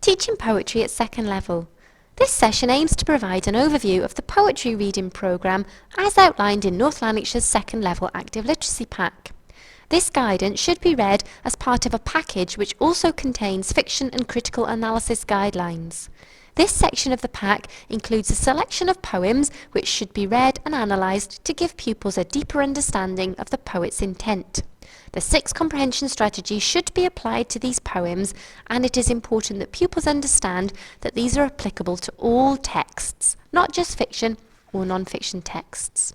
Teaching poetry at second level. This session aims to provide an overview of the poetry reading programme as outlined in North Lanarkshire's second level active literacy pack. This guidance should be read as part of a package which also contains fiction and critical analysis guidelines. This section of the pack includes a selection of poems which should be read and analysed to give pupils a deeper understanding of the poet's intent. The 6 comprehension strategies should be applied to these poems, and it is important that pupils understand that these are applicable to all texts, not just fiction or non-fiction texts.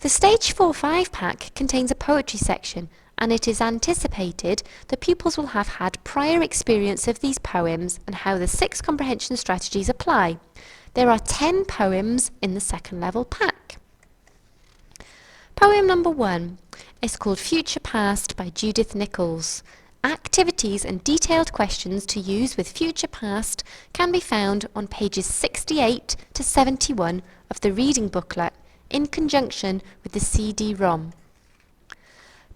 The Stage 4-5 pack contains a poetry section, and it is anticipated that pupils will have had prior experience of these poems and how the 6 comprehension strategies apply. There are 10 poems in the second level pack. Poem number 1 is called Future Past by Judith Nicholls. Activities and detailed questions to use with Future Past can be found on pages 68 to 71 of the reading booklet in conjunction with the CD-ROM.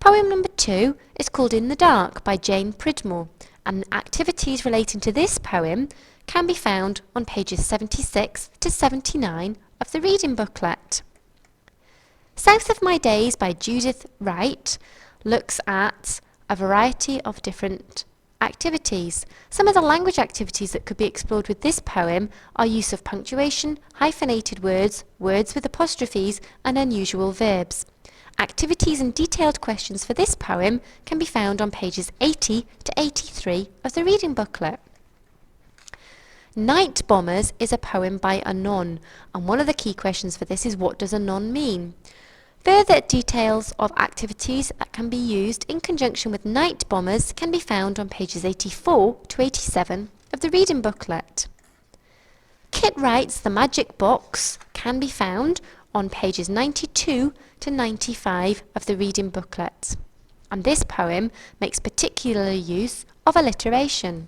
Poem number 2 is called In the Dark by Jane Pridmore, and activities relating to this poem can be found on pages 76 to 79 of the reading booklet. South of My Days by Judith Wright looks at a variety of different activities. Some of the language activities that could be explored with this poem are use of punctuation, hyphenated words, words with apostrophes and unusual verbs. Activities and detailed questions for this poem can be found on pages 80 to 83 of the reading booklet. Night Bombers is a poem by Anon, and one of the key questions for this is, what does Anon mean? Further details of activities that can be used in conjunction with Night Bombers can be found on pages 84 to 87 of the reading booklet. Kit Wright's The Magic Box can be found on pages 92 to 95 of the reading booklet, and this poem makes particular use of alliteration.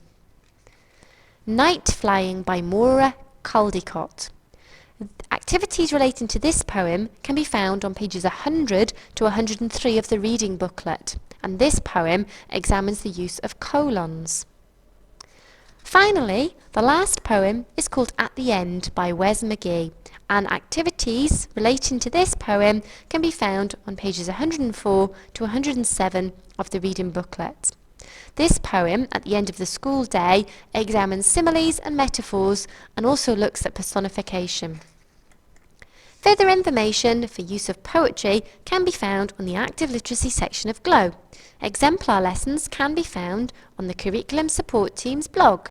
Night Flying by Moyra, Caldecott. Activities relating to this poem can be found on pages 100 to 103 of the reading booklet, and this poem examines the use of colons. Finally, the last poem is called At the End by Wes McGee, and activities relating to this poem can be found on pages 104 to 107 of the reading booklet. This poem, at the end of the school day, examines similes and metaphors and also looks at personification. Further information for use of poetry can be found on the Active Literacy section of GLOW. Exemplar lessons can be found on the Curriculum Support Team's blog.